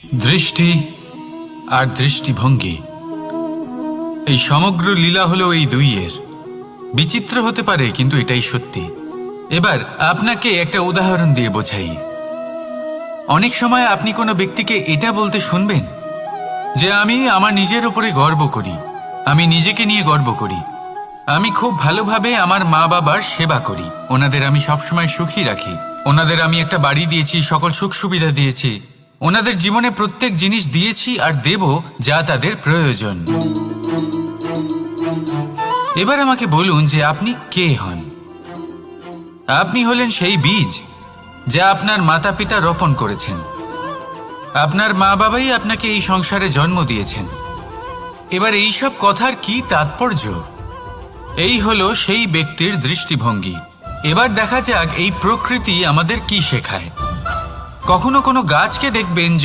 দৃষ্টি আর দৃষ্টিভঙ্গি, এই সমগ্র লীলা হলো এই দুইয়ের। বিচিত্র হতে পারে, কিন্তু এটাই সত্যি। এবার আপনাকে একটা উদাহরণ দিয়ে বোঝাই। অনেক সময় আপনি কোনো ব্যক্তিকে এটা বলতে শুনবেন যে আমি আমার নিজের উপরে গর্ব করি, আমি নিজেকে নিয়ে গর্ব করি, আমি খুব ভালোভাবে আমার মা বাবার সেবা করি, ওনাদের আমি সবসময় সুখী রাখি, ওনাদের আমি একটা বাড়ি দিয়েছি, সকল সুখ সুবিধা দিয়েছি, ওনাদের জীবনে প্রত্যেক জিনিস দিয়েছি আর দেব যা তাদের প্রয়োজন। এবার আমাকে বলুন যে আপনি কে হন? আপনি হলেন সেই বীজ যা আপনার মাতা পিতা রোপণ করেছেন। আপনার মা বাবাই আপনাকে এই সংসারে জন্ম দিয়েছেন। এবার এইসব কথার কি তাৎপর্য? এই হলো সেই ব্যক্তির দৃষ্টিভঙ্গি। এবার দেখা যাক এই প্রকৃতি আমাদের কি শেখায়। কখনো কোনো গাছকে দেখবেন